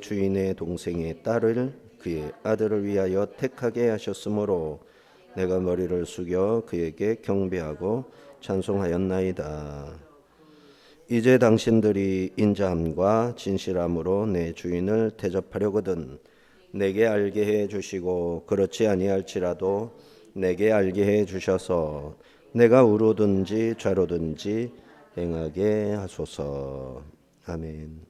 주인의 동생의 딸을 그의 아들을 위하여 택하게 하셨으므로 내가 머리를 숙여 그에게 경배하고 찬송하였나이다. 이제 당신들이 인자함과 진실함으로 내 주인을 대접하려거든 내게 알게 해 주시고 그렇지 아니할지라도 내게 알게 해 주셔서 내가 우로든지 좌로든지 행하게 하소서. 아멘.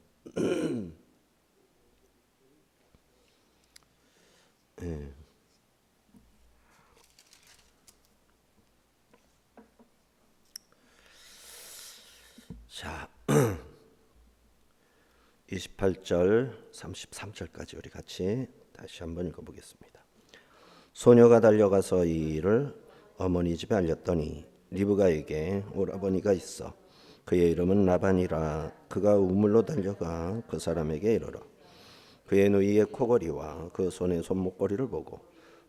자, 28절, 33절까지 우리 같이 다시 한번 읽어보겠습니다. 소녀가 달려가서 이 일을 어머니 집에 알렸더니 리브가에게 오라버니가 있어. 그의 이름은 라반이라. 그가 우물로 달려가 그 사람에게 이르러 그의 누이의 코걸이와 그 손의 손목걸이를 보고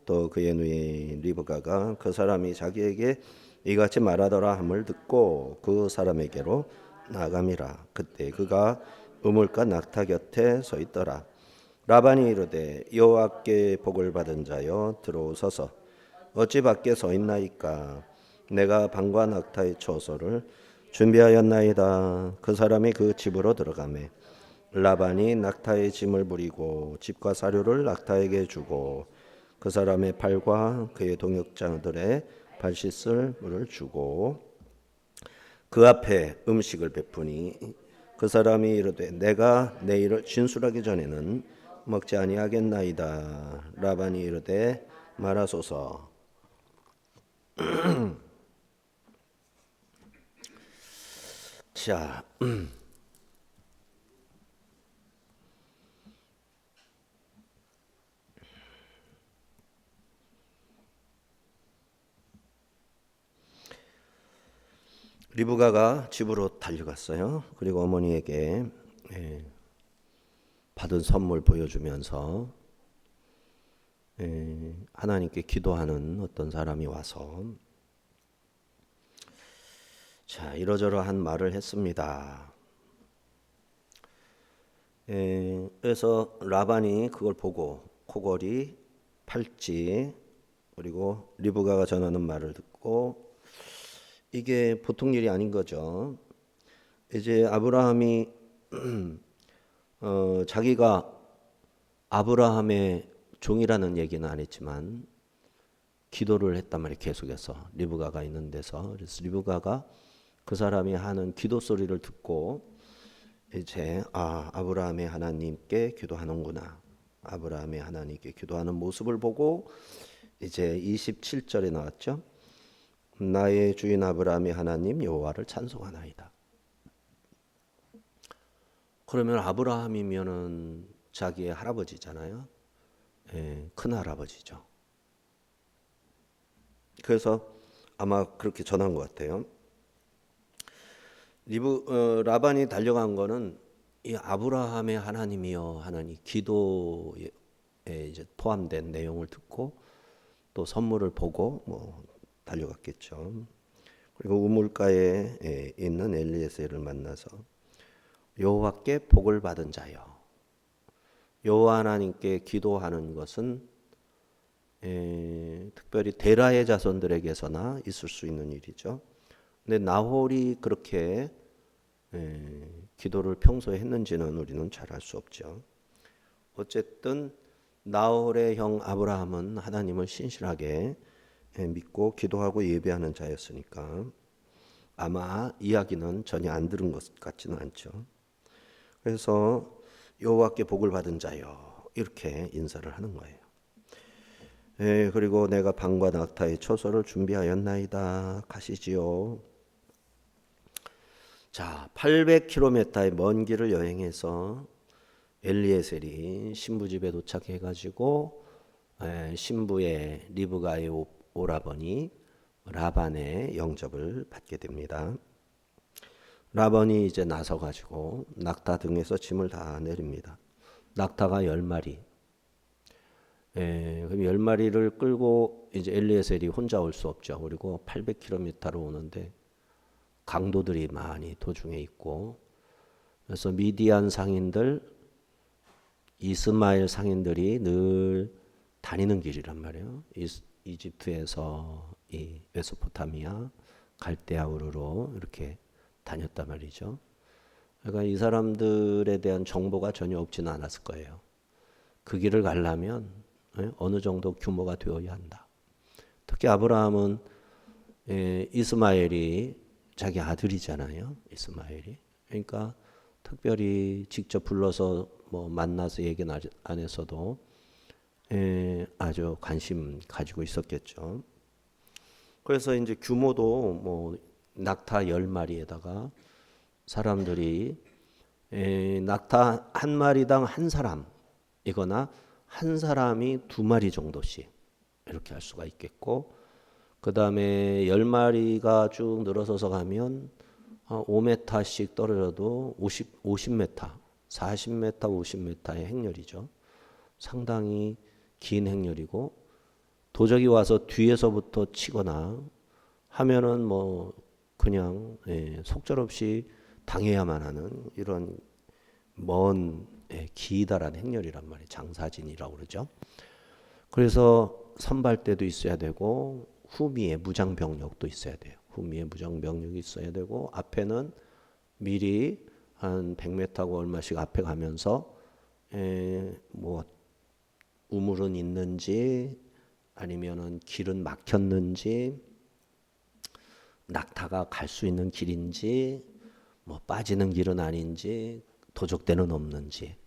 또 그의 누이 리브가가 그 사람이 자기에게 이같이 말하더라 함을 듣고 그 사람에게로 나감이라. 그때 그가 우물가 낙타 곁에 서 있더라. 라반이 이르되 여호와께 복을 받은 자여 들어오소서. 어찌 밖에 서 있나이까. 내가 방과 낙타의 처소를 준비하였나이다. 그 사람이 그 집으로 들어가매 라반이 낙타의 짐을 부리고 집과 사료를 낙타에게 주고 그 사람의 팔과 그의 동역자들의 발 씻을 물을 주고 그 앞에 음식을 베푸니 그 사람이 이르되 내가 내일을 진술하기 전에는 먹지 아니하겠나이다. 라반이 이르되 말하소서. 자, 리브가가 집으로 달려갔어요. 그리고 어머니에게 받은 선물 보여주면서 하나님께 기도하는 어떤 사람이 와서 자, 이러저러한 말을 했습니다. 그래서 라반이 그걸 보고 코걸이, 팔찌 그리고 리브가가 전하는 말을 듣고 이게 보통 일이 아닌 거죠. 이제 아브라함이 자기가 아브라함의 종이라는 얘기는 안 했지만 기도를 했단 말이에요. 계속해서 리브가가 있는 데서. 그래서 리브가가 그 사람이 하는 기도 소리를 듣고 이제 아브라함의 하나님께 기도하는구나. 아브라함의 하나님께 기도하는 모습을 보고 이제 27절에 나왔죠. 나의 주인 아브라함의 하나님 여호와를 찬송하나이다. 그러면 아브라함이면은 자기의 할아버지잖아요. 큰 할아버지죠. 그래서 아마 그렇게 전한 것 같아요. 라반이 달려간 거는 이 아브라함의 하나님이여 하는 이 기도에 이제 포함된 내용을 듣고 또 선물을 보고 뭐 달려갔겠죠. 그리고 우물가에 있는 엘리에셀을 만나서 여호와께 복을 받은 자여. 여호와 하나님께 기도하는 것은 특별히 데라의 자손들에게서나 있을 수 있는 일이죠. 근데 나홀이 그렇게 기도를 평소에 했는지는 우리는 잘 알 수 없죠. 어쨌든 나홀의 형 아브라함은 하나님을 신실하게 믿고 기도하고 예배하는 자였으니까 아마 이야기는 전혀 안 들은 것 같지는 않죠. 그래서 여호와께 복을 받은 자여 이렇게 인사를 하는 거예요. 그리고 내가 방과 낙타의 처소를 준비하였나이다. 가시지요. 자, 800km의 먼 길을 여행해서 엘리에셀이 신부 집에 도착해가지고 신부의 리브가의 오라버니 라반의 영접을 받게 됩니다. 라반이 이제 나서가지고 낙타 등에서 짐을 다 내립니다. 낙타가 10마리. 그럼 10마리를 끌고 이제 엘리에셀이 혼자 올 수 없죠. 그리고 800km로 오는데 강도들이 많이 도중에 있고 그래서 미디안 상인들 이스마엘 상인들이 늘 다니는 길이란 말이에요. 이집트에서 이 메소포타미아, 갈대아 우르로 이렇게 다녔단 말이죠. 그러니까 이 사람들에 대한 정보가 전혀 없지는 않았을 거예요. 그 길을 가려면 어느 정도 규모가 되어야 한다. 특히 아브라함은 이스마엘이 자기 아들이잖아요. 이스마엘이. 그러니까 특별히 직접 불러서 뭐 만나서 얘기 안 했어도 아주 관심 가지고 있었겠죠. 그래서 이제 규모도 뭐 낙타 10마리에다가 사람들이 낙타 한 마리당 한 사람이거나 한 사람이 2마리 정도씩 이렇게 할 수가 있겠고, 그 다음에 10마리가 쭉 늘어서서 가면 5m씩 떨어져도 50m, 40m, 50m의 행렬이죠. 상당히 긴 행렬이고, 도적이 와서 뒤에서부터 치거나 하면은 뭐 그냥 속절없이 당해야만 하는 이런 먼 기다란 행렬이란 말이에요. 장사진이라고 그러죠. 그래서 선발대도 있어야 되고 후미에 무장병력도 있어야 돼요. 후미에 무장병력이 있어야 되고 앞에는 미리 한 100m고 얼마씩 앞에 가면서 뭐 우물은 있는지 아니면은 길은 막혔는지 낙타가 갈 수 있는 길인지 뭐 빠지는 길은 아닌지 도적대는 없는지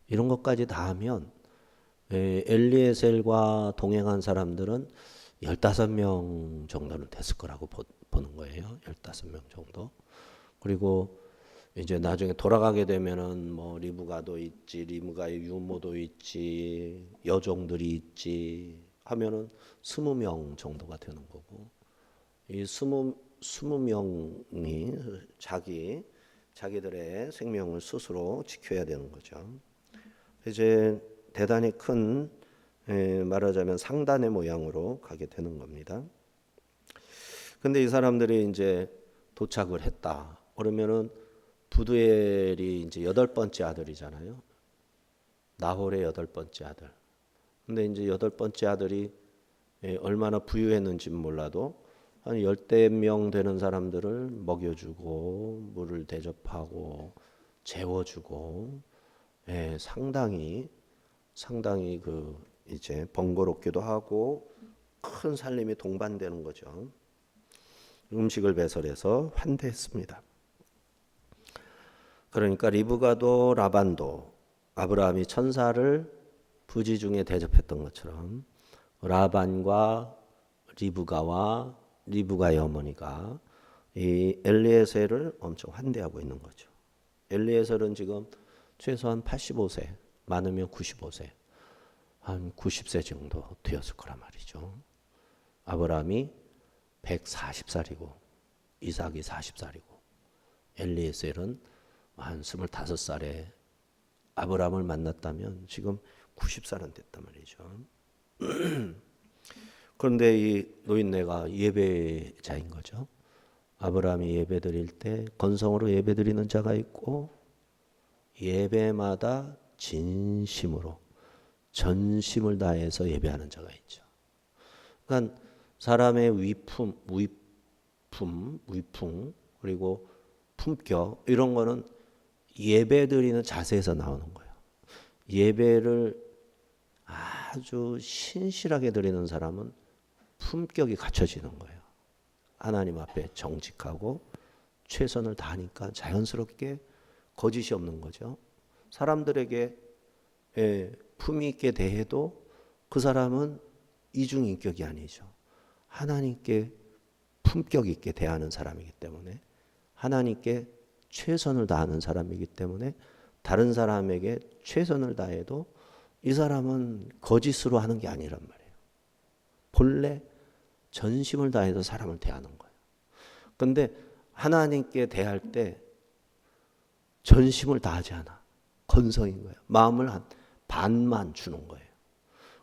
이런 것까지 다 하면 엘리에셀과 동행한 사람들은 15명 정도는 됐을 거라고 보는 거예요. 15명 정도. 그리고 이제 나중에 돌아가게 되면은 뭐 리브가도 있지, 리브가의 유모도 있지, 여종들이 있지 하면은 20명 정도가 되는 거고, 이 20명이 자기들의 생명을 스스로 지켜야 되는 거죠. 이제 대단히 큰 말하자면 상단의 모양으로 가게 되는 겁니다. 근데 이 사람들이 이제 도착을 했다. 그러면은 부두엘이 이제 8번째 아들이잖아요. 나홀의 8번째 아들. 근데 이제 8번째 아들이 얼마나 부유했는지는 몰라도 한 10명 되는 사람들을 먹여주고 물을 대접하고 재워주고 상당히 그 이제 번거롭기도 하고 큰 살림이 동반되는 거죠. 음식을 배설해서 환대했습니다. 그러니까 리브가도 라반도 아브라함이 천사를 부지 중에 대접했던 것처럼 라반과 리브가의 어머니가 이 엘리에셀을 엄청 환대하고 있는 거죠. 엘리에셀은 지금 최소한 85세, 많으면 95세, 한 90세 정도 되었을 거란 말이죠. 아브라함이 140살이고 이삭이 40살이고 엘리에셀은 한 25살에 아브라함을 만났다면 지금 90살은 됐단 말이죠. 그런데 이 노인네가 예배자인 거죠. 아브라함이 예배 드릴 때 건성으로 예배 드리는 자가 있고 예배마다 진심으로 전심을 다해서 예배하는 자가 있죠. 그러니까 사람의 위풍 그리고 품격 이런 거는 예배 드리는 자세에서 나오는 거예요. 예배를 아주 신실하게 드리는 사람은 품격이 갖춰지는 거예요. 하나님 앞에 정직하고 최선을 다하니까 자연스럽게 거짓이 없는 거죠. 사람들에게 품위 있게 대해도 그 사람은 이중인격이 아니죠. 하나님께 품격 있게 대하는 사람이기 때문에 하나님께 최선을 다하는 사람이기 때문에 다른 사람에게 최선을 다해도 이 사람은 거짓으로 하는 게 아니란 말이에요. 본래 전심을 다해서 사람을 대하는 거예요. 그런데 하나님께 대할 때 전심을 다하지 않아. 건성인 거예요. 마음을 한 반만 주는 거예요.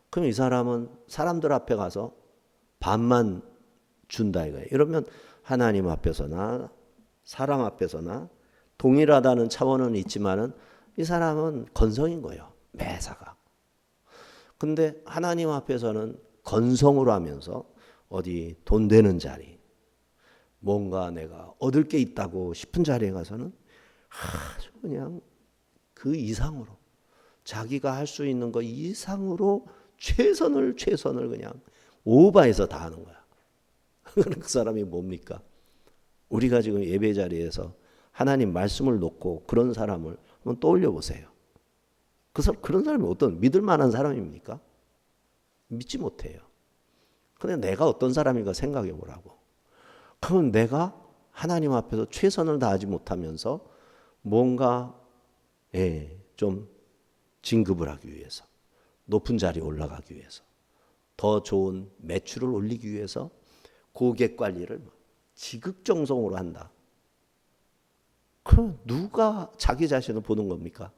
그럼 이 사람은 사람들 앞에 가서 반만 준다 이거예요. 이러면 하나님 앞에서나 사람 앞에서나 동일하다는 차원은 있지만은 이 사람은 건성인 거예요. 매사가. 근데 하나님 앞에서는 건성으로 하면서 어디 돈 되는 자리, 뭔가 내가 얻을 게 있다고 싶은 자리에 가서는 아주 그냥 그 이상으로 자기가 할 수 있는 거 이상으로 최선을 그냥 오버해서 다 하는 거야. 그 사람이 뭡니까? 우리가 지금 예배 자리에서 하나님 말씀을 놓고 그런 사람을 한번 떠올려 보세요. 그런 사람이 어떤 믿을 만한 사람입니까? 믿지 못해요. 근데 내가 어떤 사람인가 생각해 보라고. 그러면 내가 하나님 앞에서 최선을 다하지 못하면서 뭔가 좀 진급을 하기 위해서, 높은 자리에 올라가기 위해서, 더 좋은 매출을 올리기 위해서 고객 관리를 지극정성으로 한다. 그럼 누가 자기 자신을 보는 겁니까?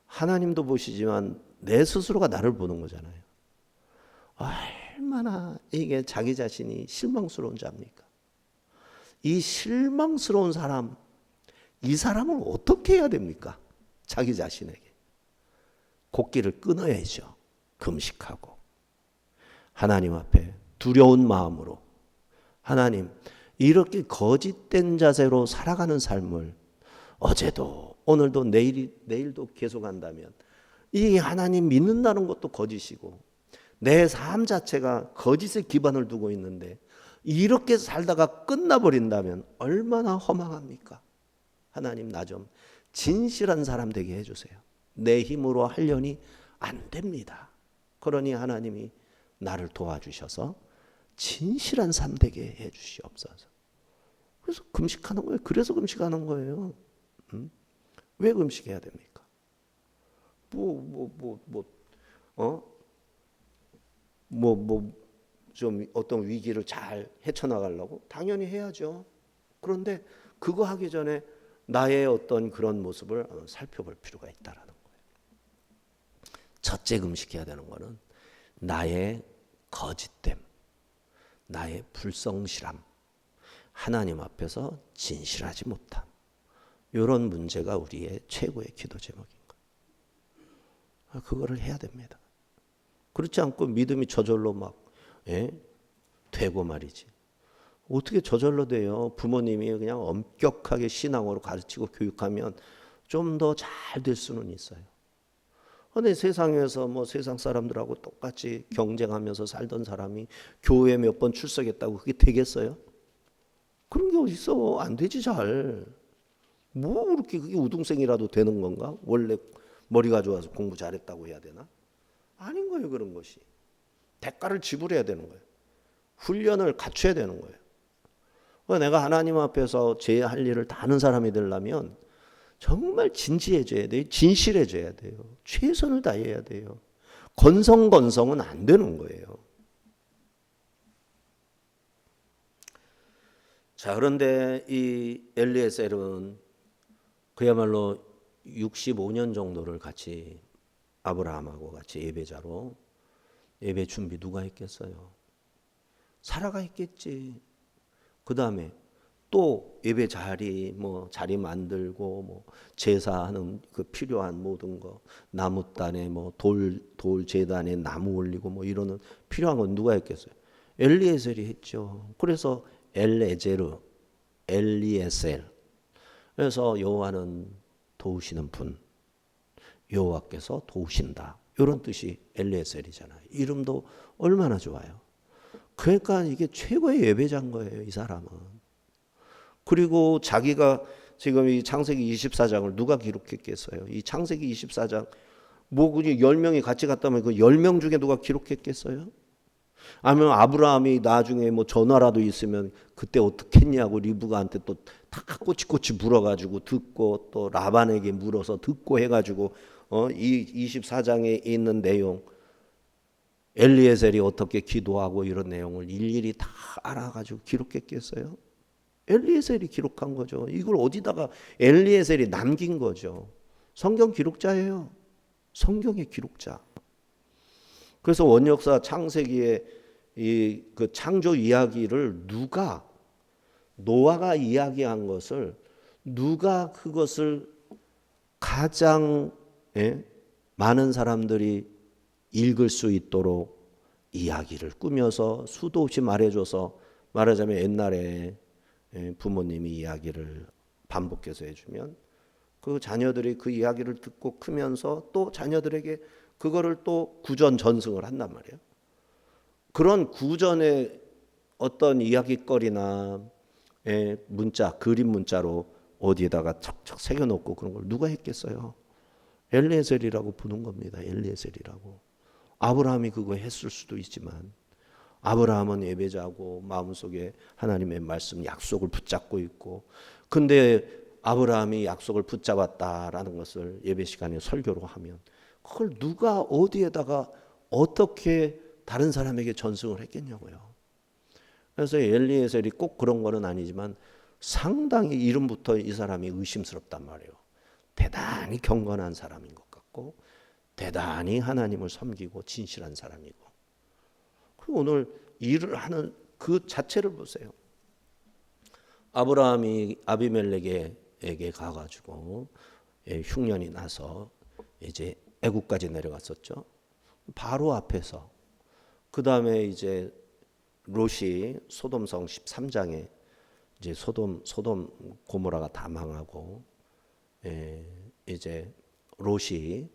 하나님도 보시지만 내 스스로가 나를 보는 거잖아요. 얼마나 이게 자기 자신이 실망스러운 자입니까? 이 실망스러운 사람, 이 사람을 어떻게 해야 됩니까? 자기 자신에게. 곡기를 끊어야죠. 금식하고. 하나님 앞에 두려운 마음으로. 하나님, 이렇게 거짓된 자세로 살아가는 삶을 어제도 오늘도 내일도 계속 한다면 이 하나님 믿는다는 것도 거짓이고 내 삶 자체가 거짓에 기반을 두고 있는데 이렇게 살다가 끝나버린다면 얼마나 허망합니까? 하나님 나 좀 진실한 사람 되게 해주세요. 내 힘으로 하려니 안 됩니다. 그러니 하나님이 나를 도와주셔서 진실한 삶 되게 해주시옵소서. 그래서 금식하는 거예요. 그래서 금식하는 거예요. 왜 금식해야 됩니까? 좀 어떤 위기를 잘 헤쳐나가려고 당연히 해야죠. 그런데 그거 하기 전에 나의 어떤 그런 모습을 살펴볼 필요가 있다라는 거예요. 첫째 금식해야 되는 거는 나의 거짓됨, 나의 불성실함, 하나님 앞에서 진실하지 못함. 이런 문제가 우리의 최고의 기도 제목인 거예요. 그거를 해야 됩니다. 그렇지 않고 믿음이 저절로 막 되고 말이지. 어떻게 저절로 돼요? 부모님이 그냥 엄격하게 신앙으로 가르치고 교육하면 좀 더 잘 될 수는 있어요. 근데 세상에서 뭐 세상 사람들하고 똑같이 경쟁하면서 살던 사람이 교회 몇 번 출석했다고 그게 되겠어요? 그런 게 어딨어? 안 되지 잘. 뭐 그렇게 그게 우등생이라도 되는 건가? 원래 머리가 좋아서 공부 잘했다고 해야 되나? 아닌 거예요. 그런 것이. 대가를 지불해야 되는 거예요. 훈련을 갖춰야 되는 거예요. 내가 하나님 앞에서 제 할 일을 다 하는 사람이 되려면 정말 진지해져야 돼요. 진실해져야 돼요. 최선을 다해야 돼요. 건성은 안 되는 거예요. 자, 그런데 이 엘리에셀은 그야말로 65년 정도를 같이 아브라함하고 같이 예배자로 예배 준비 누가 했겠어요? 사라가 했겠지. 그 다음에 또 예배 자리 자리 만들고 제사하는 그 필요한 모든 거 나무단에 돌 제단에 나무 올리고 이러는 필요한 건 누가 했겠어요? 엘리에셀이 했죠. 그래서 엘리에셀. 그래서 여호와는 도우시는 분, 여호와께서 도우신다. 이런 뜻이 엘리에셀이잖아요. 이름도 얼마나 좋아요. 그러니까 이게 최고의 예배자인 거예요, 이 사람은. 그리고 자기가 지금 이 창세기 24장을 누가 기록했겠어요? 이 창세기 24장 그냥 10명이 같이 갔다면 그 10명 중에 누가 기록했겠어요? 아니면 아브라함이 나중에 전화라도 있으면 그때 어떻게 했냐고 리브가한테 또 다 꼬치꼬치 물어가지고 듣고 또 라반에게 물어서 듣고 해가지고 이 24장에 있는 내용 엘리에셀이 어떻게 기도하고 이런 내용을 일일이 다 알아가지고 기록했겠어요? 엘리에셀이 기록한 거죠. 이걸 어디다가 엘리에셀이 남긴 거죠. 성경 기록자예요. 성경의 기록자. 그래서 원역사 창세기의 그 창조 이야기를 노아가 이야기한 것을 누가 그것을 가장 많은 사람들이 읽을 수 있도록 이야기를 꾸며서 수도 없이 말해줘서, 말하자면 옛날에 부모님이 이야기를 반복해서 해주면 그 자녀들이 그 이야기를 듣고 크면서 또 자녀들에게 그거를 또 구전 전승을 한단 말이에요. 그런 구전의 어떤 이야기거리나 문자, 그림 문자로 어디에다가 척척 새겨놓고 그런 걸 누가 했겠어요? 엘리에셀이라고 부른 겁니다. 엘리에셀이라고. 아브라함이 그거 했을 수도 있지만 아브라함은 예배자고 마음속에 하나님의 말씀 약속을 붙잡고 있고, 근데 아브라함이 약속을 붙잡았다라는 것을 예배 시간에 설교로 하면 그걸 누가 어디에다가 어떻게 다른 사람에게 전승을 했겠냐고요. 그래서 엘리에셀이 꼭 그런 거는 아니지만 상당히 이름부터 이 사람이 의심스럽단 말이에요. 대단히 경건한 사람인 것 같고 대단히 하나님을 섬기고 진실한 사람이고. 그리고 오늘 일을 하는 그 자체를 보세요. 아브라함이 아비멜렉에게 가가지고 흉년이 나서 이제 애국까지 내려갔었죠. 바로 앞에서 그 다음에 이제 롯이 소돔성 13장에 이제 소돔 고모라가 다 망하고 이제 롯이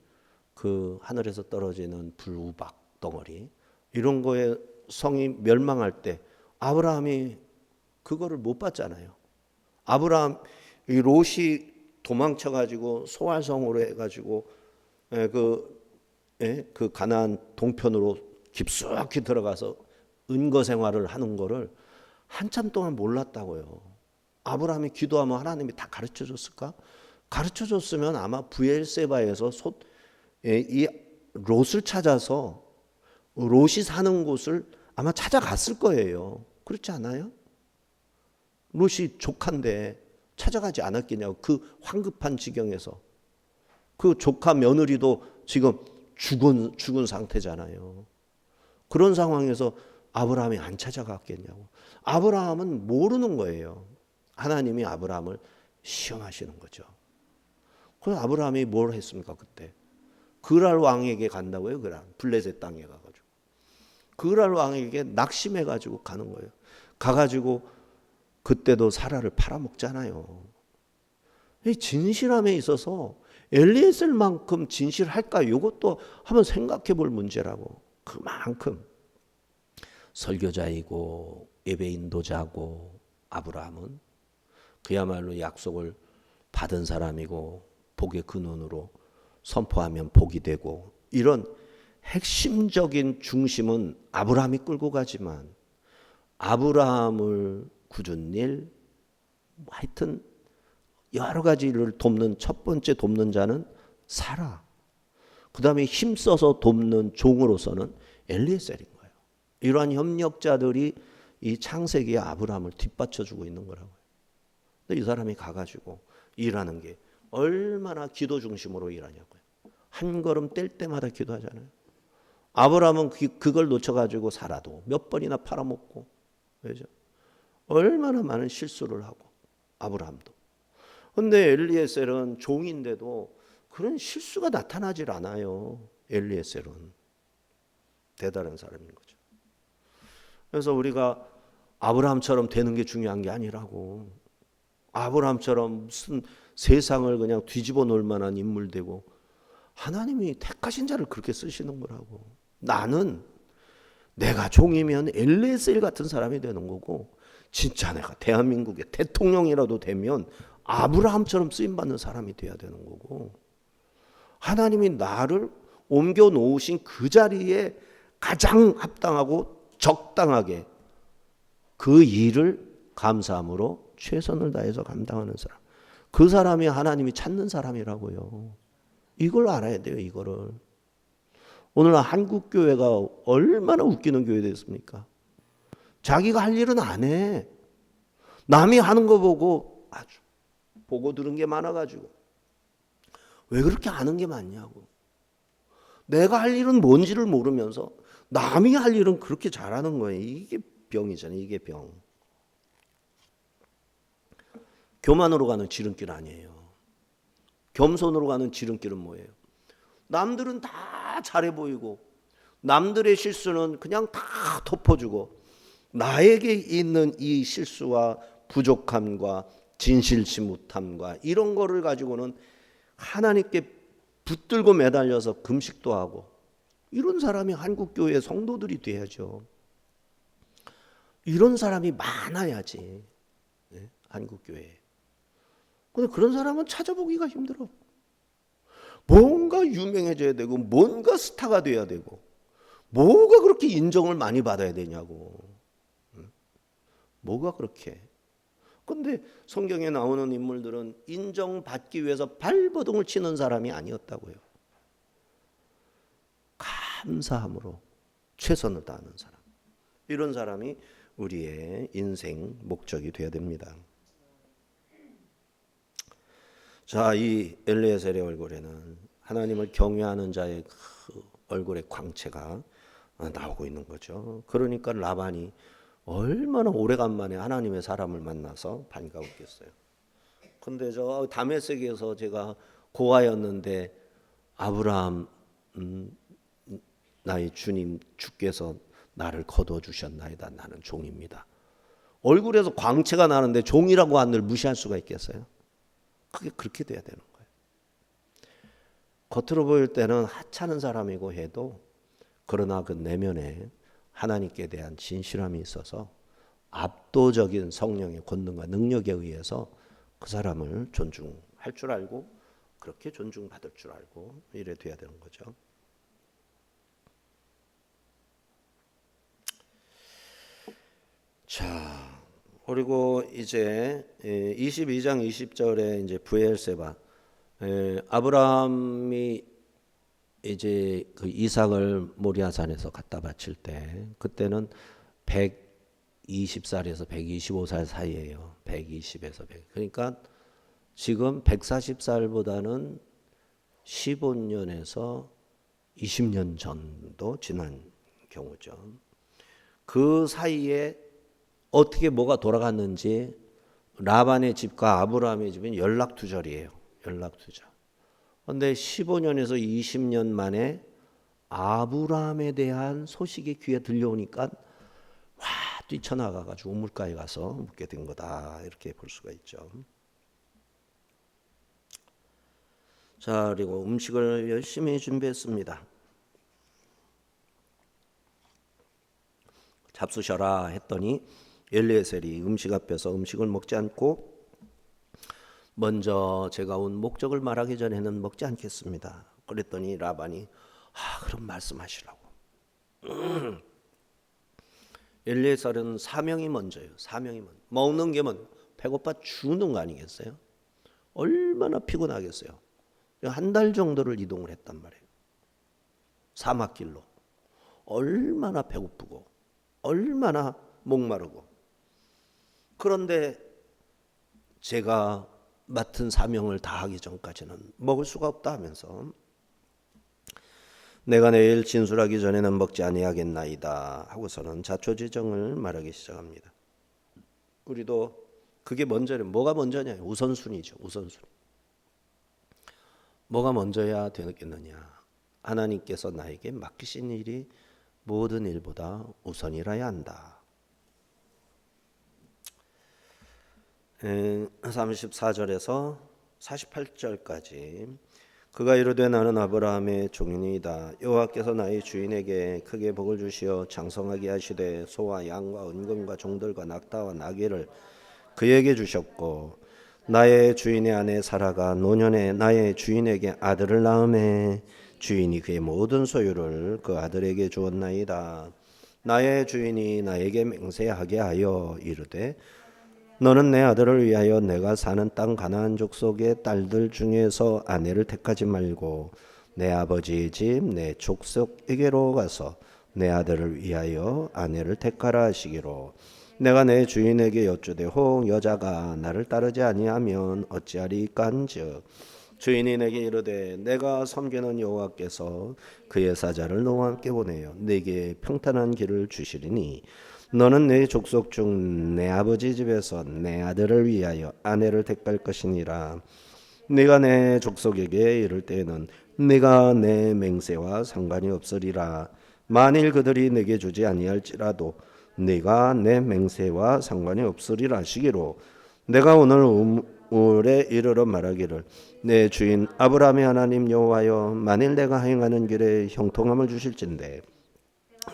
그 하늘에서 떨어지는 불우박 덩어리 이런 거에 성이 멸망할 때 아브라함이 그거를 못 봤잖아요. 아브라함 이 롯이 도망쳐 가지고 소알성으로 해 가지고 그 가나안 동편으로 깊숙이 들어가서 은거 생활을 하는 거를 한참 동안 몰랐다고요. 아브라함이 기도하면 하나님이 다 가르쳐 줬을까? 가르쳐 줬으면 아마 브엘세바에서 이 롯을 찾아서 롯이 사는 곳을 아마 찾아갔을 거예요. 그렇지 않아요? 롯이 조카인데 찾아가지 않았겠냐고. 그 황급한 지경에서 그 조카 며느리도 지금 죽은 상태잖아요. 그런 상황에서 아브라함이 안 찾아갔겠냐고. 아브라함은 모르는 거예요. 하나님이 아브라함을 시험하시는 거죠. 그래서 아브라함이 뭘 했습니까 그때? 그랄 왕에게 간다고요. 그랄 블레셋 땅에 가가지고 그랄 왕에게 낙심해가지고 가는 거예요. 가가지고 그때도 사라를 팔아먹잖아요. 이 진실함에 있어서 엘리에셀만큼 진실할까? 이것도 한번 생각해 볼 문제라고. 그만큼 설교자이고 예배 인도자고 아브라함은 그야말로 약속을 받은 사람이고 복의 근원으로 선포하면 복이 되고 이런 핵심적인 중심은 아브라함이 끌고 가지만 아브라함을 굳은 일 하여튼 여러 가지를 돕는 첫 번째 돕는 자는 사라. 그 다음에 힘써서 돕는 종으로서는 엘리에셀인 거예요. 이러한 협력자들이 이 창세기의 아브라함을 뒷받쳐주고 있는 거라고요. 근데 이 사람이 가가지고 일하는 게 얼마나 기도 중심으로 일하냐고요. 한 걸음 뗄 때마다 기도하잖아요. 아브라함은 그걸 놓쳐가지고 사라도 몇 번이나 팔아먹고 그죠? 얼마나 많은 실수를 하고 아브라함도. 근데 엘리에셀은 종인데도 그런 실수가 나타나질 않아요. 엘리에셀은 대단한 사람인 거죠. 그래서 우리가 아브라함처럼 되는 게 중요한 게 아니라고. 아브라함처럼 무슨 세상을 그냥 뒤집어 놓을 만한 인물 되고 하나님이 택하신 자를 그렇게 쓰시는 거라고. 나는 내가 종이면 엘리에셀 같은 사람이 되는 거고 진짜 내가 대한민국의 대통령이라도 되면 아브라함처럼 쓰임받는 사람이 돼야 되는 거고 하나님이 나를 옮겨 놓으신 그 자리에 가장 합당하고 적당하게 그 일을 감사함으로 최선을 다해서 감당하는 사람. 그 사람이 하나님이 찾는 사람이라고요. 이걸 알아야 돼요. 이거를. 오늘 한국교회가 얼마나 웃기는 교회 됐습니까? 자기가 할 일은 안 해. 남이 하는 거 보고 아주 보고 들은 게 많아가지고 왜 그렇게 아는 게 많냐고. 내가 할 일은 뭔지를 모르면서 남이 할 일은 그렇게 잘하는 거예요. 이게 병이잖아요. 이게 병. 교만으로 가는 지름길 아니에요. 겸손으로 가는 지름길은 뭐예요? 남들은 다 잘해 보이고 남들의 실수는 그냥 다 덮어주고 나에게 있는 이 실수와 부족함과 진실치 못함과 이런 거를 가지고는 하나님께 붙들고 매달려서 금식도 하고 이런 사람이 한국교회 성도들이 돼야죠. 이런 사람이 많아야지 한국교회에. 근데 그런 사람은 찾아보기가 힘들어. 뭔가 유명해져야 되고 뭔가 스타가 돼야 되고 뭐가 그렇게 인정을 많이 받아야 되냐고. 뭐가 그렇게. 근데 성경에 나오는 인물들은 인정받기 위해서 발버둥을 치는 사람이 아니었다고요. 감사함으로 최선을 다하는 사람. 이런 사람이 우리의 인생 목적이 되어야 됩니다. 자, 이 엘리에셀의 얼굴에는 하나님을 경외하는 자의 그 얼굴의 광채가 나오고 있는 거죠. 그러니까 라반이 얼마나 오래간만에 하나님의 사람을 만나서 반가웠겠어요. 근데 저 다메섹에서 제가 고아였는데 아브라함 나의 주님 주께서 나를 거둬주셨나이다. 나는 종입니다. 얼굴에서 광채가 나는데 종이라고 한들 무시할 수가 있겠어요? 그게 그렇게 돼야 되는 거예요. 겉으로 보일 때는 하찮은 사람이고 해도 그러나 그 내면에 하나님께 대한 진실함이 있어서 압도적인 성령의 권능과 능력에 의해서 그 사람을 존중할 줄 알고 그렇게 존중받을 줄 알고 이래 돼야 되는 거죠. 자, 그리고 이제 22장 20절에 이제 부엘세바 아브라함이 이제 그 이삭을 모리아산에서 갖다 바칠 때 그때는 120살에서 125살 사이예요. 120에서 100. 그러니까 지금 140살보다는 15년에서 20년 정도 지난 경우죠. 그 사이에 어떻게 뭐가 돌아갔는지 라반의 집과 아브라함의 집은 연락두절이에요. 연락두절. 그런데 15년에서 20년 만에 아브라함에 대한 소식이 귀에 들려오니까 와 뛰쳐나가가지고 우물가에 가서 묻게 된 거다 이렇게 볼 수가 있죠. 자, 그리고 음식을 열심히 준비했습니다. 잡수셔라 했더니 엘리에셀이 음식 앞에서 음식을 먹지 않고 먼저 제가 온 목적을 말하기 전에는 먹지 않겠습니다. 그랬더니 라반이 그럼 말씀하시라고. 엘리에셀은 사명이 먼저예요. 사명이 먼저. 먹는 게 먼저. 배고파 죽는 거 아니겠어요? 얼마나 피곤하겠어요. 한 달 정도를 이동을 했단 말이에요. 사막길로. 얼마나 배고프고 얼마나 목마르고. 그런데 제가 맡은 사명을 다하기 전까지는 먹을 수가 없다 하면서 내가 내일 진술하기 전에는 먹지 아니하겠나이다 하고서는 자초지정을 말하기 시작합니다. 우리도 그게 먼저는 뭐가 먼저냐? 우선순위죠. 우선순위. 뭐가 먼저야 되겠느냐? 하나님께서 나에게 맡기신 일이 모든 일보다 우선이라야 한다. 34절에서 48절까지 그가 이르되 나는 아브라함의 종이니이다. 여호와께서 나의 주인에게 크게 복을 주시어 장성하게 하시되 소와 양과 은금과 종들과 낙타와 나귀를 그에게 주셨고 나의 주인의 아내 사라가 노년에 나의 주인에게 아들을 낳음에 주인이 그의 모든 소유를 그 아들에게 주었나이다. 나의 주인이 나에게 맹세하게 하여 이르되 너는 내 아들을 위하여 내가 사는 땅 가나안 족속의 딸들 중에서 아내를 택하지 말고 내 아버지의 집 내 족속에게로 가서 내 아들을 위하여 아내를 택하라 하시기로 내가 내 주인에게 여쭈되 혹 여자가 나를 따르지 아니하면 어찌하리까한즉 주인이 내게 이르되 내가 섬기는 여호와께서 그의 사자를 너와 함께 보내어 내게 평탄한 길을 주시리니 너는 내 족속 중 내 아버지 집에서 내 아들을 위하여 아내를 택할 것이니라. 네가 내 족속에게 이를 때에는 내가 내 맹세와 상관이 없으리라. 만일 그들이 내게 주지 아니할지라도 내가 내 맹세와 상관이 없으리라 하시기로 내가 오늘 우물에 이르러 말하기를 내 주인 아브라함의 하나님 여호와여 만일 내가 행하는 길에 형통함을 주실진대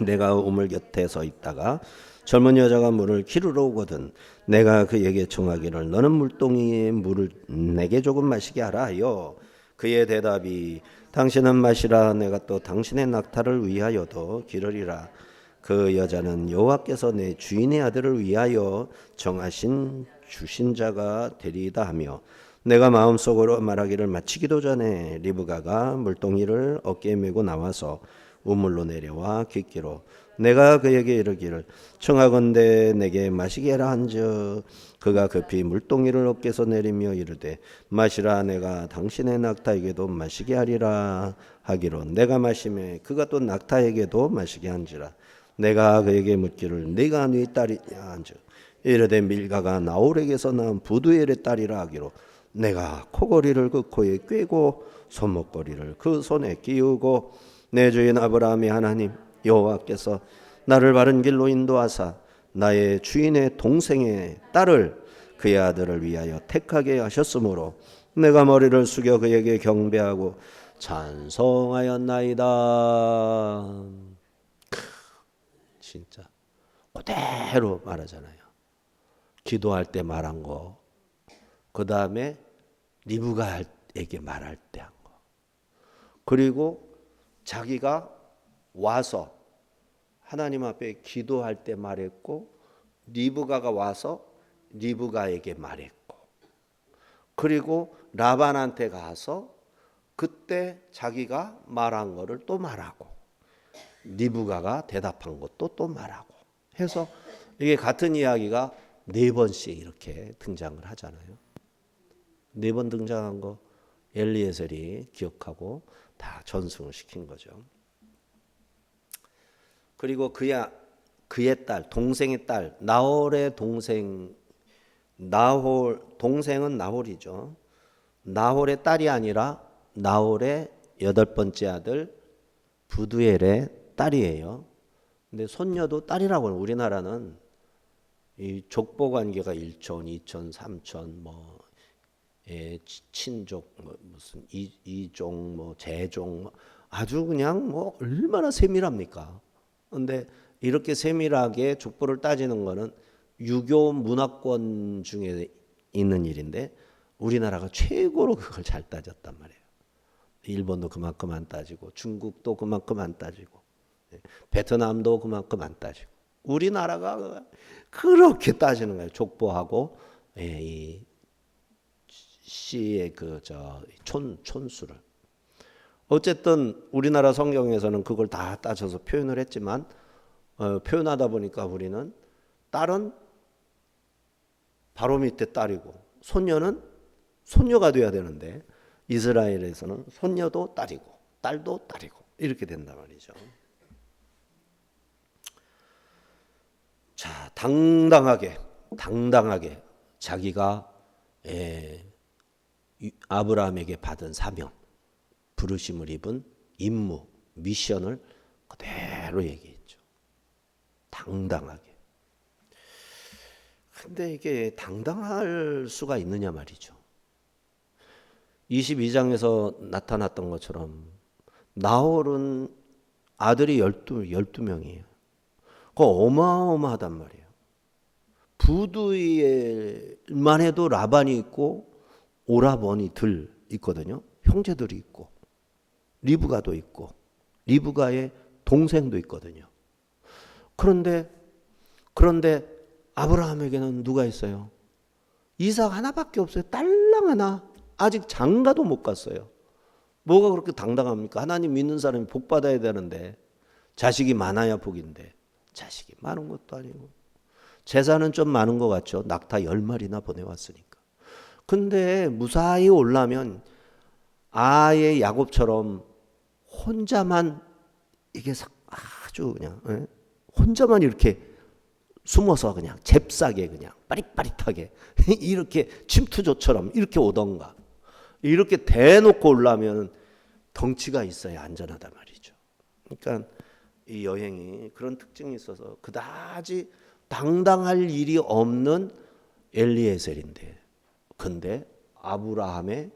내가 우물 곁에 서 있다가 젊은 여자가 물을 기르러 오거든 내가 그에게 청하기를 너는 물동이에 물을 내게 조금 마시게 하라 하여 그의 대답이 당신은 마시라 내가 또 당신의 낙타를 위하여도 기르리라 그 여자는 여호와께서 내 주인의 아들을 위하여 정하신 주신 자가 되리이다 하며 내가 마음속으로 말하기를 마치기도 전에 리브가가 물동이를 어깨에 메고 나와서 우물로 내려와 깃기로 내가 그에게 이르기를 청하건대 내게 마시게 하라 한즉 그가 급히 물동이를 어깨에서 내리며 이르되 마시라 내가 당신의 낙타에게도 마시게 하리라 하기로 내가 마시매 그가 또 낙타에게도 마시게 한지라 내가 그에게 묻기를 네가 네 딸이냐 한즉 이르되 밀가가 나홀에게서 낳은 부두엘의 딸이라 하기로 내가 코걸이를 그 코에 꿰고 손목걸이를 그 손에 끼우고 내 주인 아브라함의 하나님 여호와께서 나를 바른 길로 인도하사 나의 주인의 동생의 딸을 그의 아들을 위하여 택하게 하셨으므로 내가 머리를 숙여 그에게 경배하고 찬송하였나이다. 진짜 그대로 말하잖아요. 기도할 때 말한 거, 그 다음에 리브가에게 말할 때 한 거, 그리고 자기가 와서 하나님 앞에 기도할 때 말했고 리브가가 와서 리브가에게 말했고 그리고 라반한테 가서 그때 자기가 말한 거를 또 말하고 리브가가 대답한 것도 또 말하고 해서 이게 같은 이야기가 4번씩 이렇게 등장을 하잖아요. 4번 등장한 거 엘리에셀이 기억하고 다 전승을 시킨 거죠. 그리고 그의 딸, 동생의 딸, 나홀의 동생, 동생은 나홀이죠. 나홀의 딸이 아니라 나홀의 8번째 아들 부두엘의 딸이에요. 근데 손녀도 딸이라고 하는 우리나라는 이 족보 관계가 1촌, 2촌, 3촌 뭐 친족 뭐 무슨 이종 뭐 제종 뭐 아주 그냥 뭐 얼마나 세밀합니까? 근데 이렇게 세밀하게 족보를 따지는 거는 유교 문화권 중에 있는 일인데 우리나라가 최고로 그걸 잘 따졌단 말이에요. 일본도 그만큼 안 따지고 중국도 그만큼 안 따지고 베트남도 그만큼 안 따지고 우리나라가 그렇게 따지는 거예요. 족보하고 이 씨의 촌수를. 어쨌든 우리나라 성경에서는 그걸 다 따져서 표현을 했지만 표현하다 보니까 우리는 딸은 바로 밑에 딸이고 손녀는 손녀가 돼야 되는데 이스라엘에서는 손녀도 딸이고 딸도 딸이고 이렇게 된단 말이죠. 자, 당당하게 자기가 아브라함에게 받은 사명, 부르심을 입은 임무, 미션을 그대로 얘기했죠. 당당하게. 근데 이게 당당할 수가 있느냐 말이죠. 22장에서 나타났던 것처럼 나홀은 아들이 12명이에요. 그거 어마어마하단 말이에요. 부두엘만 해도 라반이 있고 오라버니들 있거든요. 형제들이 있고 리브가도 있고 리브가의 동생도 있거든요. 그런데 아브라함에게는 누가 있어요? 이삭 하나밖에 없어요. 딸랑 하나. 아직 장가도 못 갔어요. 뭐가 그렇게 당당합니까? 하나님 믿는 사람이 복 받아야 되는데 자식이 많아야 복인데 자식이 많은 것도 아니고 재산은 좀 많은 것 같죠. 낙타 10마리나 보내왔으니까. 근데 무사히 올라면 아예 야곱처럼 혼자만 이게 아주 그냥 혼자만 이렇게 숨어서 그냥 잽싸게 그냥 빠릿빠릿하게 이렇게 침투조처럼 이렇게 오던가 이렇게 대놓고 올라면 덩치가 있어야 안전하단 말이죠. 그러니까 이 여행이 그런 특징이 있어서 그다지 당당할 일이 없는 엘리에셀인데, 근데 아브라함의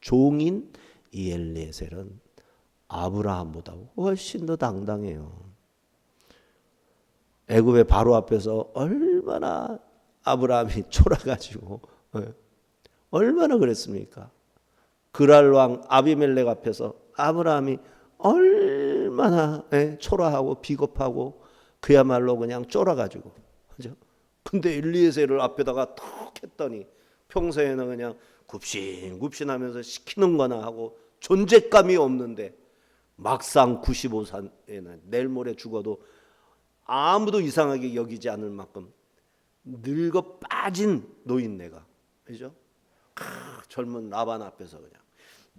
종인 이 엘리에셀은 아브라함보다 훨씬 더 당당해요. 애굽의 바로 앞에서 얼마나 아브라함이 쫄아가지고 얼마나 그랬습니까? 그랄 왕 아비멜렉 앞에서 아브라함이 얼마나 초라하고 비겁하고 그야말로 그냥 쫄아가지고, 그죠? 근데 엘리에셀을 앞에다가 턱 했더니 평소에는 그냥 굽신굽신하면서 시키는 거나 하고 존재감이 없는데 막상 95세에는 내일 모레 죽어도 아무도 이상하게 여기지 않을 만큼 늙어 빠진 노인네가, 그죠? 젊은 라반 앞에서 그냥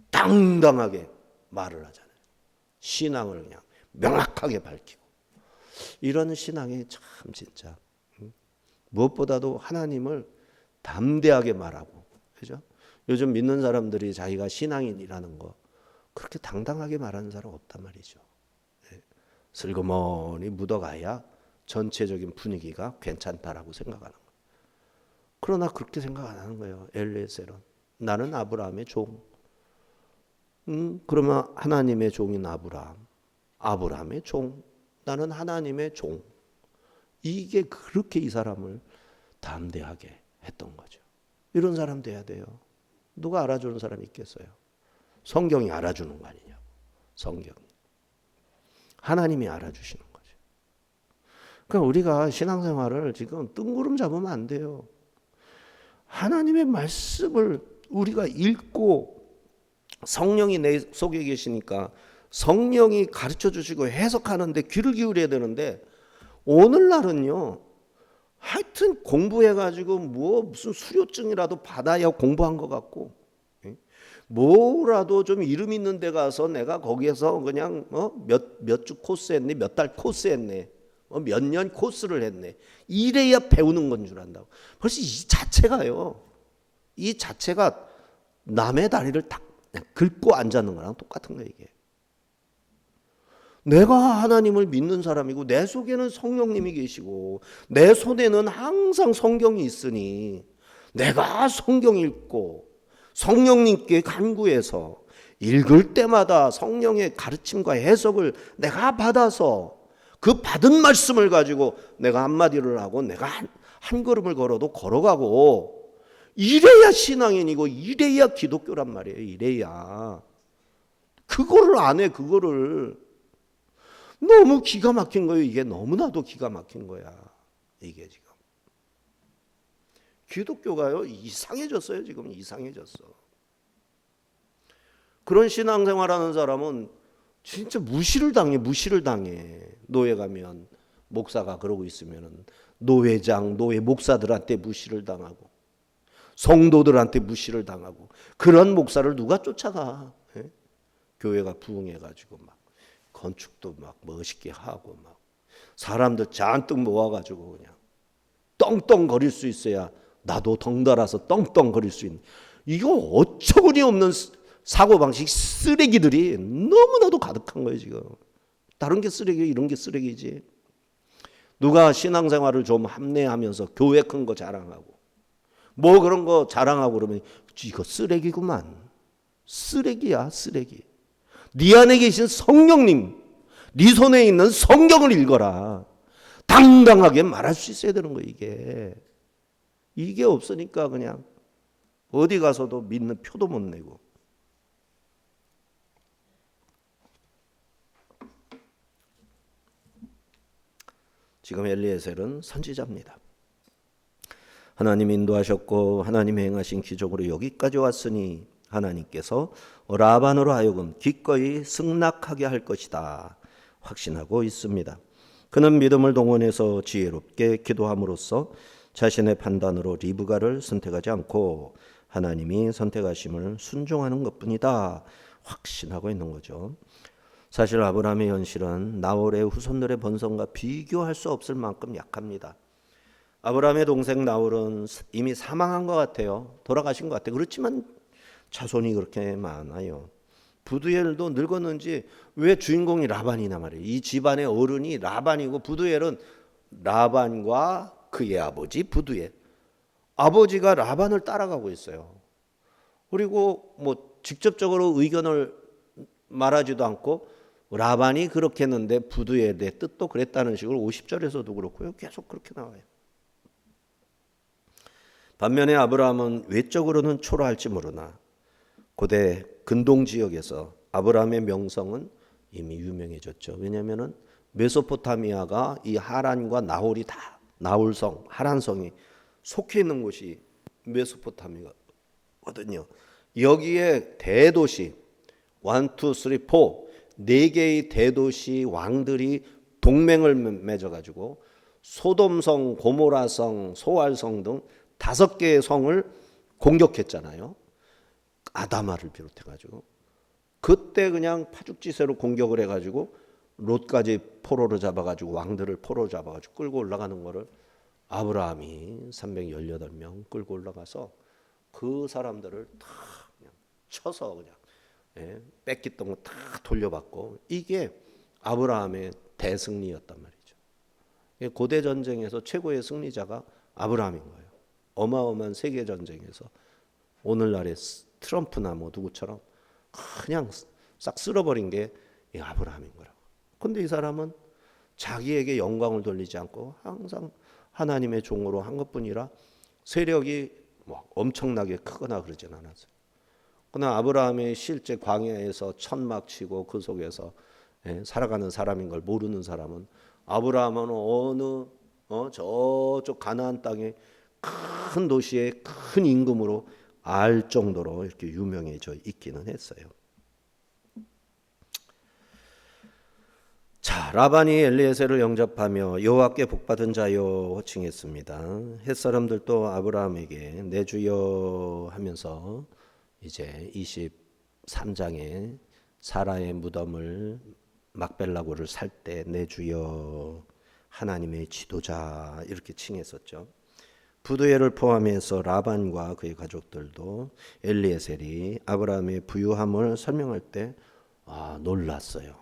당당하게 말을 하잖아요. 신앙을 그냥 명확하게 밝히고, 이런 신앙이 참 진짜 무엇보다도 하나님을 담대하게 말하고, 그죠? 요즘 믿는 사람들이 자기가 신앙인이라는 거 그렇게 당당하게 말하는 사람 없단 말이죠. 슬그머니 묻어가야 전체적인 분위기가 괜찮다라고 생각하는 거예요. 그러나 그렇게 생각 안 하는 거예요. 엘리에셀은 나는 아브라함의 종. 그러면 하나님의 종인 아브라함의 종. 나는 하나님의 종. 이게 그렇게 이 사람을 담대하게 했던 거죠. 이런 사람 돼야 돼요. 누가 알아주는 사람이 있겠어요? 성경이 알아주는 거 아니냐고. 성경이. 하나님이 알아주시는 거죠. 그러니까 우리가 신앙생활을 지금 뜬구름 잡으면 안 돼요. 하나님의 말씀을 우리가 읽고 성령이 내 속에 계시니까 성령이 가르쳐 주시고 해석하는데 귀를 기울여야 되는데, 오늘날은요 하여튼 공부해가지고 무슨 수료증이라도 받아야 공부한 것 같고, 뭐라도 좀 이름 있는 데 가서 내가 거기에서 그냥 몇 주 코스 했네, 몇 달 코스 했네, 몇 년 코스를 했네, 이래야 배우는 건 줄 안다고. 벌써 이 자체가 남의 다리를 딱 그냥 긁고 앉는 거랑 똑같은 거예요. 이게 내가 하나님을 믿는 사람이고 내 속에는 성령님이 계시고 내 손에는 항상 성경이 있으니 내가 성경 읽고 성령님께 간구해서 읽을 때마다 성령의 가르침과 해석을 내가 받아서 그 받은 말씀을 가지고 내가 한마디를 하고 내가 한 걸음을 걸어도 걸어가고, 이래야 신앙인이고 이래야 기독교란 말이에요. 이래야. 그거를 안 해. 그거를. 너무 기가 막힌 거예요. 이게 너무나도 기가 막힌 거야. 이게 지금. 기독교가요 이상해졌어요. 지금 이상해졌어. 그런 신앙생활하는 사람은 진짜 무시를 당해. 노예 가면 목사가 그러고 있으면 노회장, 노예 목사들한테 무시를 당하고 성도들한테 무시를 당하고, 그런 목사를 누가 쫓아가? 교회가 부흥해가지고 막 건축도 막 멋있게 하고 막 사람들 잔뜩 모아가지고 그냥 떵떵거릴 수 있어야 나도 덩달아서 떵떵거릴 수 있는, 이거 어처구니 없는 사고방식 쓰레기들이 너무나도 가득한 거예요. 지금 다른 게 쓰레기, 이런 게 쓰레기지. 누가 신앙생활을 좀 합리하면서 교회 큰 거 자랑하고 뭐 그런 거 자랑하고 그러면 이거 쓰레기구만. 쓰레기야, 쓰레기. 네 안에 계신 성령님, 네 손에 있는 성경을 읽어라. 당당하게 말할 수 있어야 되는 거예요. 이게 없으니까 그냥 어디 가서도 믿는 표도 못 내고. 지금 엘리에셀은 선지자입니다. 하나님 인도하셨고 하나님 행하신 기적으로 여기까지 왔으니 하나님께서 라반으로 하여금 기꺼이 승낙하게 할 것이다 확신하고 있습니다. 그는 믿음을 동원해서 지혜롭게 기도함으로써 자신의 판단으로 리브가를 선택하지 않고 하나님이 선택하심을 순종하는 것뿐이다 확신하고 있는 거죠. 사실 아브라함의 현실은 나홀의 후손들의 번성과 비교할 수 없을 만큼 약합니다. 아브라함의 동생 나홀은 이미 사망한 것 같아요. 돌아가신 것 같아요. 그렇지만 자손이 그렇게 많아요. 부두엘도 늙었는지 왜 주인공이 라반이나 말이에요. 이 집안의 어른이 라반이고 부두엘은 라반과 그의 아버지 부두엘. 아버지가 라반을 따라가고 있어요. 그리고 뭐 직접적으로 의견을 말하지도 않고 라반이 그렇게 했는데 부두엘의 뜻도 그랬다는 식으로 50절에서도 그렇고요. 계속 그렇게 나와요. 반면에 아브라함은 외적으로는 초라할지 모르나 고대 근동 지역에서 아브라함의 명성은 이미 유명해졌죠. 왜냐하면 메소포타미아가 이 하란과 나홀이 다 나홀성, 하란성이 속해 있는 곳이 메소포타미아거든요. 여기에 대도시 1, 2, 3, 4 네 개의 대도시 왕들이 동맹을 맺어가지고 소돔성, 고모라성, 소알성 등 5개의 성을 공격했잖아요. 아다마를 비롯해가지고 그때 그냥 파죽지세로 공격을 해가지고 롯까지 포로로 잡아가지고 왕들을 포로로 잡아가지고 끌고 올라가는 거를 아브라함이 318명 끌고 올라가서 그 사람들을 다 그냥 쳐서 그냥 뺏겼던 거 다 돌려받고 이게 아브라함의 대승리였단 말이죠. 고대 전쟁에서 최고의 승리자가 아브라함인 거예요. 어마어마한 세계 전쟁에서 오늘날의 트럼프나 뭐 누구처럼 그냥 싹 쓸어버린 게 이 아브라함인 거라고. 근데 이 사람은 자기에게 영광을 돌리지 않고 항상 하나님의 종으로 한 것뿐이라 세력이 뭐 엄청나게 크거나 그러진 않았어요. 그러나 아브라함이 실제 광야에서 천막 치고 그 속에서 살아가는 사람인 걸 모르는 사람은 아브라함은 어느 저쪽 가나안 땅에 큰 도시에 큰 임금으로 알 정도로 이렇게 유명해져 있기는 했어요. 자, 라반이 엘리에셀을 영접하며 여호와께 복받은 자여 호칭했습니다. 햇사람들도 아브라함에게 내 주여 하면서 이제 23장에 사라의 무덤을 막벨라고를 살 때 내 주여 하나님의 지도자 이렇게 칭했었죠. 부두엘을 포함해서 라반과 그의 가족들도 엘리에셀이 아브라함의 부유함을 설명할 때 놀랐어요.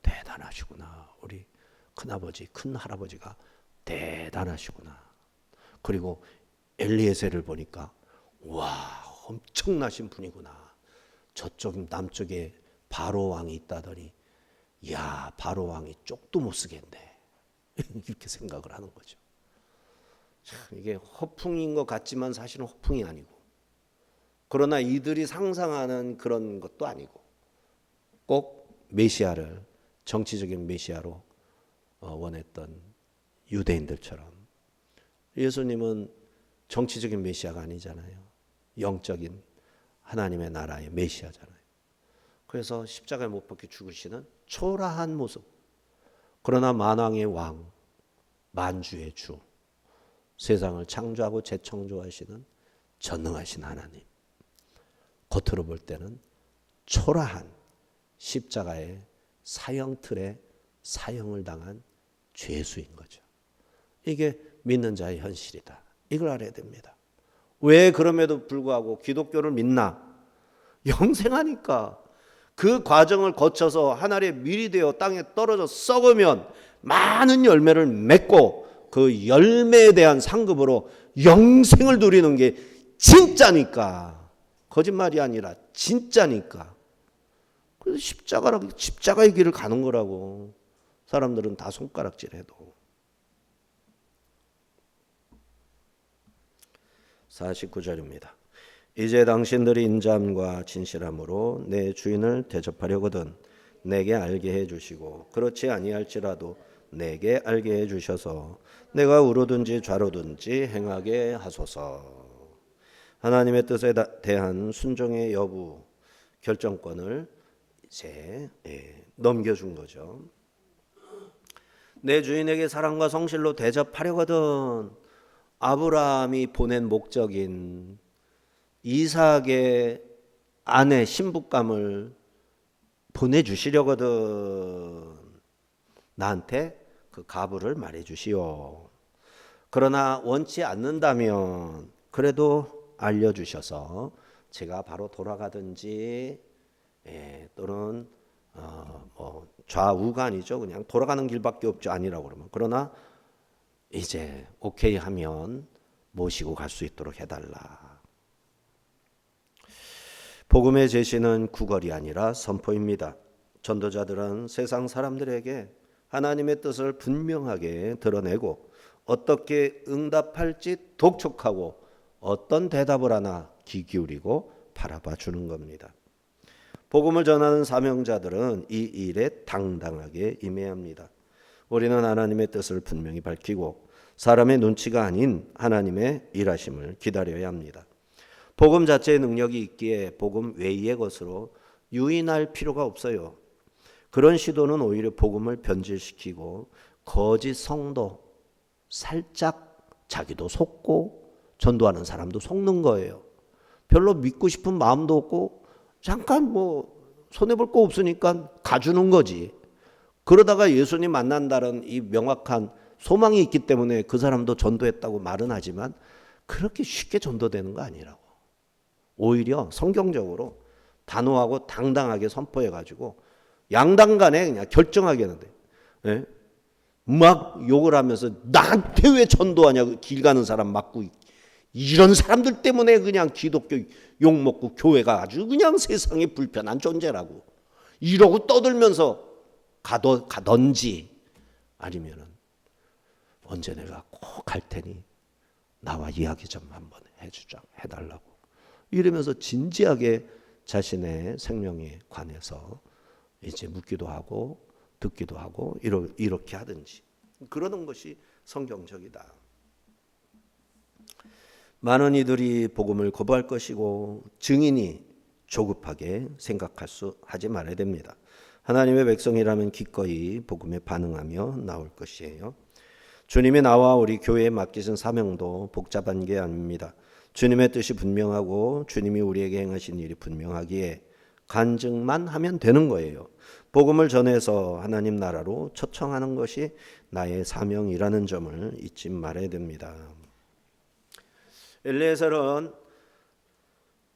대단하시구나. 우리 큰아버지, 큰할아버지가 대단하시구나. 그리고 엘리에셀을 보니까 와, 엄청나신 분이구나. 저쪽 남쪽에 바로 왕이 있다더니 야, 바로 왕이 쪽도 못 쓰겠네. 이렇게 생각을 하는 거죠. 참, 이게 허풍인 것 같지만 사실은 허풍이 아니고, 그러나 이들이 상상하는 그런 것도 아니고, 꼭 메시아를 정치적인 메시아로 원했던 유대인들처럼 예수님은 정치적인 메시아가 아니잖아요. 영적인 하나님의 나라의 메시아잖아요. 그래서 십자가에 못 박혀 죽으시는 초라한 모습, 그러나 만왕의 왕, 만주의 주, 세상을 창조하고 재창조하시는 전능하신 하나님, 겉으로 볼 때는 초라한 십자가의 사형틀에 사형을 당한 죄수인 거죠. 이게 믿는 자의 현실이다. 이걸 알아야 됩니다. 왜 그럼에도 불구하고 기독교를 믿나? 영생하니까. 그 과정을 거쳐서 하늘에 밀이 되어 땅에 떨어져 썩으면 많은 열매를 맺고 그 열매에 대한 상급으로 영생을 누리는 게 진짜니까. 거짓말이 아니라 진짜니까. 그래서 십자가의 길을 가는 거라고. 사람들은 다 손가락질해도. 49절입니다. 이제 당신들이 인자함과 진실함으로 내 주인을 대접하려거든 내게 알게 해주시고 그렇지 아니할지라도 내게 알게 해주셔서 내가 우로든지 좌로든지 행하게 하소서. 하나님의 뜻에 대한 순종의 여부 결정권을 이제 넘겨준 거죠. 내 주인에게 사랑과 성실로 대접하려거든. 아브라함이 보낸 목적인 이삭의 아내 신부감을 보내주시려거든. 나한테 그 가부를 말해주시오. 그러나 원치 않는다면 그래도 알려주셔서 제가 바로 돌아가든지 또는 뭐 좌우가 아니죠. 그냥 돌아가는 길밖에 없죠. 아니라고 그러면. 그러나 이제 오케이 하면 모시고 갈 수 있도록 해달라. 복음의 제시는 구걸이 아니라 선포입니다. 전도자들은 세상 사람들에게 하나님의 뜻을 분명하게 드러내고 어떻게 응답할지 독촉하고 어떤 대답을 하나 귀 기울이고 바라봐 주는 겁니다. 복음을 전하는 사명자들은 이 일에 당당하게 임해야 합니다. 우리는 하나님의 뜻을 분명히 밝히고 사람의 눈치가 아닌 하나님의 일하심을 기다려야 합니다. 복음 자체의 능력이 있기에 복음 외의 것으로 유인할 필요가 없어요. 그런 시도는 오히려 복음을 변질시키고 거짓 성도, 살짝 자기도 속고 전도하는 사람도 속는 거예요. 별로 믿고 싶은 마음도 없고 잠깐 뭐 손해볼 거 없으니까 가주는 거지. 그러다가 예수님 만난다는 이 명확한 소망이 있기 때문에 그 사람도 전도했다고 말은 하지만 그렇게 쉽게 전도되는 거 아니라고. 오히려 성경적으로 단호하고 당당하게 선포해가지고 양당 간에 그냥 결정하게 하는데, 예? 막 욕을 하면서 나한테 왜 전도하냐고 길 가는 사람 맞고 이런 사람들 때문에 그냥 기독교 욕먹고 교회가 아주 그냥 세상에 불편한 존재라고 이러고 떠들면서 가던지 아니면은 언제 내가 꼭 갈 테니 나와 이야기 좀 한번 해달라고 이러면서 진지하게 자신의 생명에 관해서 이제 묻기도 하고 듣기도 하고 이렇게 하든지 그러는 것이 성경적이다. 많은 이들이 복음을 거부할 것이고 증인이 조급하게 하지 말아야 됩니다. 하나님의 백성이라면 기꺼이 복음에 반응하며 나올 것이에요. 주님이 나와 우리 교회에 맡기신 사명도 복잡한 게 아닙니다. 주님의 뜻이 분명하고 주님이 우리에게 행하신 일이 분명하기에 간증만 하면 되는 거예요. 복음을 전해서 하나님 나라로 초청하는 것이 나의 사명이라는 점을 잊지 말아야 됩니다. 엘리에셀은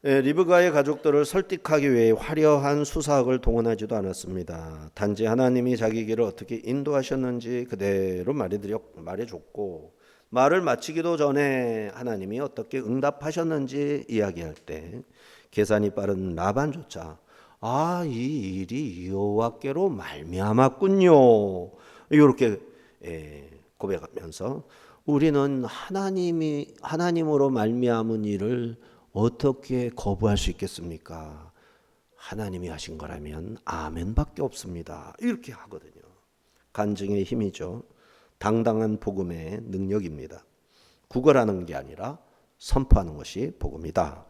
리브가의 가족들을 설득하기 위해 화려한 수사학을 동원하지도 않았습니다. 단지 하나님이 자기 길을 어떻게 인도하셨는지 그대로 말해줬고 말을 마치기도 전에 하나님이 어떻게 응답하셨는지 이야기할 때 계산이 빠른 라반조차 이 일이 여호와께로 말미암았군요. 이렇게 고백하면서 우리는 하나님으로 말미암은 일을 어떻게 거부할 수 있겠습니까? 하나님이 하신 거라면 아멘밖에 없습니다. 이렇게 하거든요. 간증의 힘이죠. 당당한 복음의 능력입니다. 구걸하는 게 아니라 선포하는 것이 복음이다.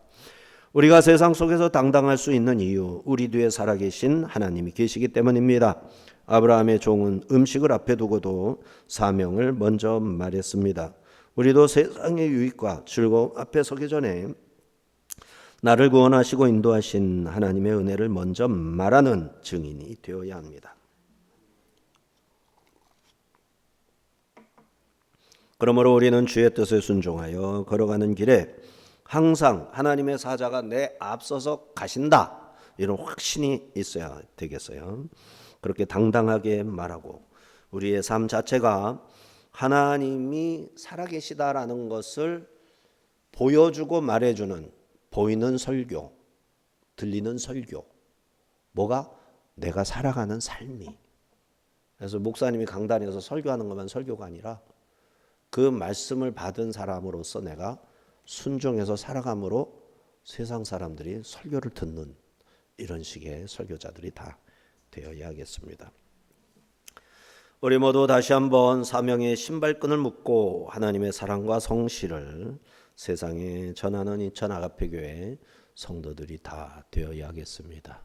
우리가 세상 속에서 당당할 수 있는 이유, 우리 뒤에 살아계신 하나님이 계시기 때문입니다. 아브라함의 종은 음식을 앞에 두고도 사명을 먼저 말했습니다. 우리도 세상의 유익과 즐거움 앞에 서기 전에 나를 구원하시고 인도하신 하나님의 은혜를 먼저 말하는 증인이 되어야 합니다. 그러므로 우리는 주의 뜻에 순종하여 걸어가는 길에 항상 하나님의 사자가 내 앞서서 가신다. 이런 확신이 있어야 되겠어요. 그렇게 당당하게 말하고 우리의 삶 자체가 하나님이 살아계시다라는 것을 보여주고 말해주는 보이는 설교, 들리는 설교. 뭐가? 내가 살아가는 삶이. 그래서 목사님이 강단에서 설교하는 것만 설교가 아니라 그 말씀을 받은 사람으로서 내가 순종해서 살아감으로 세상 사람들이 설교를 듣는 이런 식의 설교자들이 다 되어야겠습니다. 우리 모두 다시 한번 사명의 신발끈을 묶고 하나님의 사랑과 성실을 세상에 전하는 인천 아가페교회 성도들이 다 되어야겠습니다.